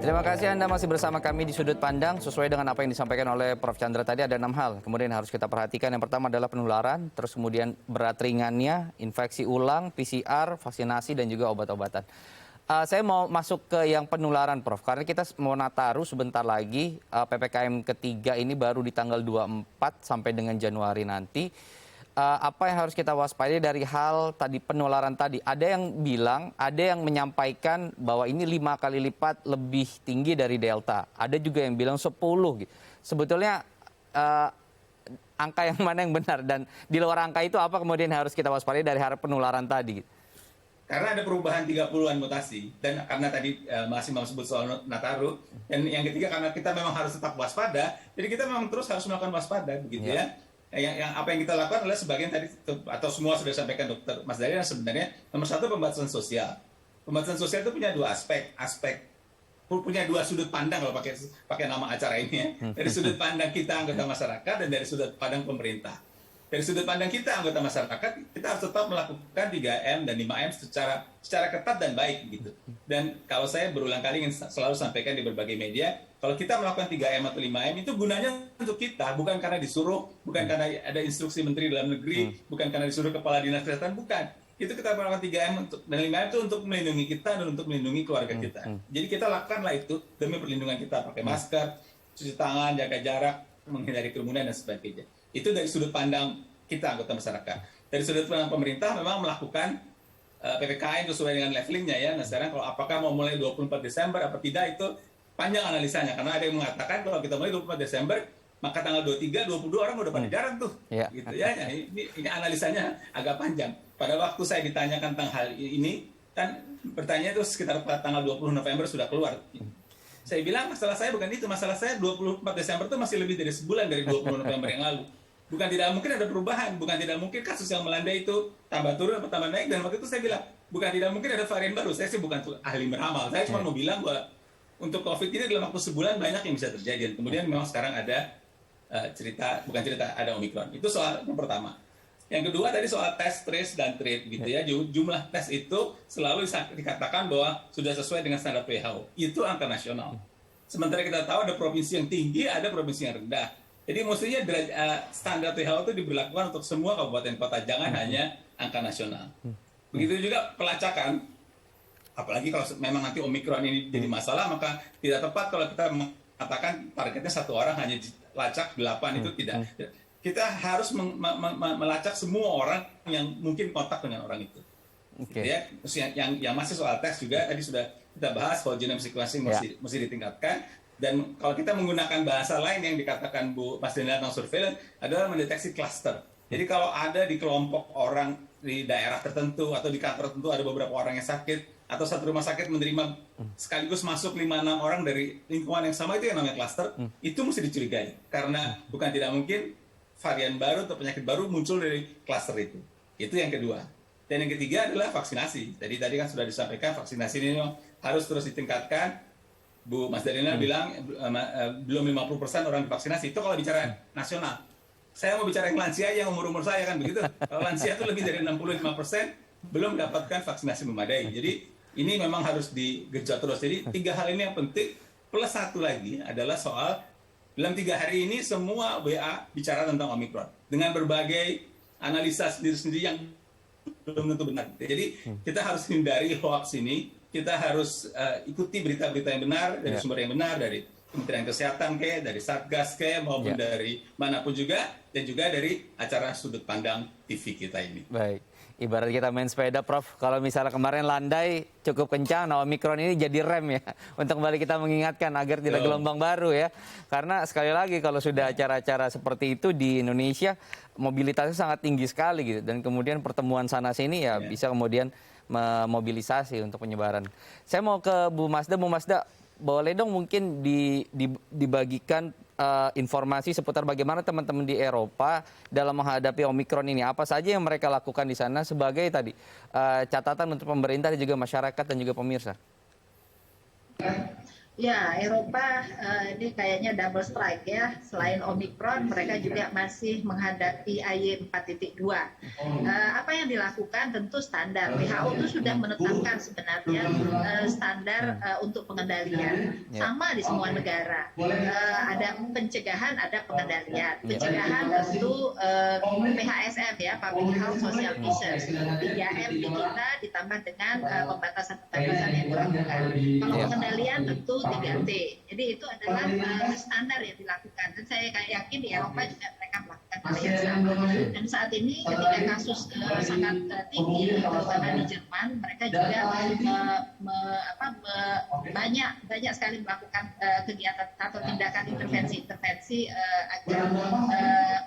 Terima kasih Anda masih bersama kami di Sudut Pandang. Sesuai dengan apa yang disampaikan oleh Prof. Chandra tadi, ada 6 hal. Kemudian harus kita perhatikan. Yang pertama adalah penularan, terus kemudian berat ringannya, infeksi ulang, PCR, vaksinasi, dan juga obat-obatan. Saya mau masuk ke yang penularan, Prof. Karena kita mau Nataru sebentar lagi, PPKM ketiga ini baru di tanggal 24 sampai dengan Januari nanti. Apa yang harus kita waspadai dari hal tadi penularan tadi? Ada yang bilang, ada yang menyampaikan bahwa ini 5 kali lipat lebih tinggi dari Delta. Ada juga yang bilang 10 gitu. Sebetulnya angka yang mana yang benar, dan di luar angka itu apa kemudian harus kita waspadai dari hal penularan tadi? Karena ada perubahan 30-an mutasi, dan karena tadi masih mau sebut soal Nataru, dan yang ketiga karena kita memang harus tetap waspada, jadi kita memang terus harus melakukan waspada, begitu ya. Yang apa yang kita lakukan adalah sebagian tadi, atau semua sudah disampaikan Dokter Mas Darian, sebenarnya nomor satu pembatasan sosial. Pembatasan sosial itu punya dua aspek, punya dua sudut pandang kalau pakai nama acara ini ya. Dari sudut pandang kita anggota masyarakat dan dari sudut pandang pemerintah. Dari sudut pandang kita anggota masyarakat, kita harus tetap melakukan 3M dan 5M secara ketat dan baik gitu. Dan kalau saya berulang kali ingin selalu sampaikan di berbagai media, kalau kita melakukan 3M atau 5M itu gunanya untuk kita, bukan karena disuruh, bukan karena ada instruksi Menteri Dalam Negeri, bukan karena disuruh Kepala Dinas Kesehatan, bukan. Itu kita melakukan 3M dan 5M itu untuk melindungi kita dan untuk melindungi keluarga kita. Jadi kita lakukanlah itu demi perlindungan kita, pakai masker, cuci tangan, jaga jarak, menghindari kerumunan dan sebagainya. Itu dari sudut pandang kita anggota masyarakat. Dari sudut pandang pemerintah memang melakukan PPKM sesuai dengan levelingnya ya. Nah sekarang kalau apakah mau mulai 24 Desember apa tidak itu panjang analisanya, karena ada yang mengatakan kalau kita mulai 24 Desember maka tanggal 23, 22 orang udah pada jarang tuh. Gitu ya. Ini analisanya agak panjang. Pada waktu saya ditanyakan tentang hal ini kan bertanya itu sekitar tanggal 20 November sudah keluar. Saya bilang masalah saya bukan itu, masalah saya 24 Desember itu masih lebih dari sebulan dari 20 November yang lalu. Bukan tidak mungkin ada perubahan, bukan tidak mungkin kasus yang melandai itu tambah turun atau tambah naik, dan waktu itu saya bilang, bukan tidak mungkin ada varian baru. Saya sih bukan ahli meramal, saya cuma mau bilang bahwa untuk COVID ini dalam waktu sebulan banyak yang bisa terjadi. Dan kemudian memang sekarang ada ada Omicron. Itu soal yang pertama. Yang kedua tadi soal tes, trace, dan treat gitu ya. Jumlah tes itu selalu dikatakan bahwa sudah sesuai dengan standar WHO. Itu angka nasional. Sementara kita tahu ada provinsi yang tinggi, ada provinsi yang rendah. Jadi mestinya standar WHO itu diberlakukan untuk semua kabupaten kota, jangan hanya angka nasional. Begitu juga pelacakan, apalagi kalau memang nanti Omicron ini jadi masalah, maka tidak tepat kalau kita mengatakan targetnya 1 orang hanya lacak 8, itu tidak. Kita harus melacak semua orang yang mungkin kontak dengan orang itu. Ya, yang masih soal tes juga tadi sudah kita bahas, whole genome sequencing mesti ditingkatkan. Dan kalau kita menggunakan bahasa lain yang dikatakan Bu Mas Daniel tentang surveillance adalah mendeteksi cluster. Jadi kalau ada di kelompok orang di daerah tertentu atau di kantor tertentu ada beberapa orang yang sakit, atau satu rumah sakit menerima sekaligus masuk 5-6 orang dari lingkungan yang sama, itu yang namanya cluster, itu mesti dicurigai. Karena bukan tidak mungkin varian baru atau penyakit baru muncul dari cluster itu. Itu yang kedua. Dan yang ketiga adalah vaksinasi. Tadi kan sudah disampaikan vaksinasi ini harus terus ditingkatkan. Bu Mas Dalina bilang belum 50% orang divaksinasi. Itu kalau bicara nasional. Saya mau bicara yang lansia, yang umur-umur saya kan begitu. Kalau lansia itu lebih dari 65% belum mendapatkan vaksinasi memadai. Jadi ini memang harus digenjot terus. Jadi 3 hal ini yang penting. Plus satu lagi adalah soal dalam 3 hari ini semua WA bicara tentang Omicron dengan berbagai analisa sendiri-sendiri yang belum tentu benar. Jadi kita harus hindari hoax ini. Kita harus ikuti berita-berita yang benar dari sumber yang benar, dari Kementerian Kesehatan dari Satgas maupun dari manapun juga, dan juga dari acara sudut pandang TV kita ini. Baik, ibarat kita main sepeda, Prof. Kalau misalnya kemarin landai cukup kencang, nah Omicron ini jadi rem ya, untuk kembali kita mengingatkan agar tidak gelombang baru ya. Karena sekali lagi kalau sudah acara-acara seperti itu di Indonesia, mobilitasnya sangat tinggi sekali gitu, dan kemudian pertemuan sana-sini ya bisa kemudian memobilisasi untuk penyebaran. Saya mau ke Bu Masda. Bu Masda, boleh dong mungkin dibagikan informasi seputar bagaimana teman-teman di Eropa dalam menghadapi Omicron ini. Apa saja yang mereka lakukan di sana sebagai tadi catatan untuk pemerintah dan juga masyarakat dan juga pemirsa. Ya, Eropa ini kayaknya double strike ya. Selain Omicron, mereka juga masih menghadapi AY4.2. Apa yang dilakukan tentu standar. WHO itu sudah menetapkan sebenarnya standar untuk pengendalian. Sama di semua negara. Ada pencegahan, ada pengendalian. Pencegahan tentu PHSM ya, Public Health Social Measures. 3M di kita ditambah dengan pembatasan-pembatasan yang dilakukan. Kalau pengendalian tentu 3T. Jadi itu adalah standar yang dilakukan. Dan saya yakin di Eropa juga mereka melakukan hal yang sama. Dan saat ini ketika kasus sangat tinggi, terutama di Jerman, mereka juga banyak sekali melakukan kegiatan atau tindakan intervensi agar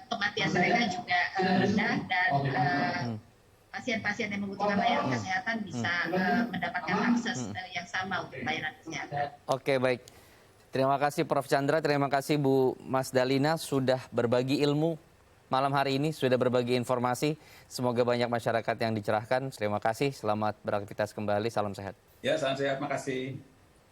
kematian mereka juga rendah dan pasien-pasien yang membutuhkan layanan kesehatan bisa mendapatkan akses yang sama untuk layanan kesehatan. Oke, baik. Terima kasih Prof. Chandra, terima kasih Bu Mas Dalina sudah berbagi ilmu malam hari ini, sudah berbagi informasi. Semoga banyak masyarakat yang dicerahkan. Terima kasih, selamat beraktivitas kembali, salam sehat. Ya, salam sehat, makasih.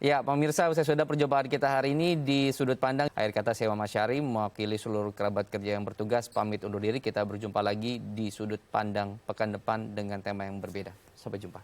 Ya, pemirsa, usai sudah perjumpaan kita hari ini di Sudut Pandang. Akhir kata saya Muhammad Syari, mewakili seluruh kerabat kerja yang bertugas, pamit undur diri. Kita berjumpa lagi di Sudut Pandang pekan depan dengan tema yang berbeda. Sampai jumpa.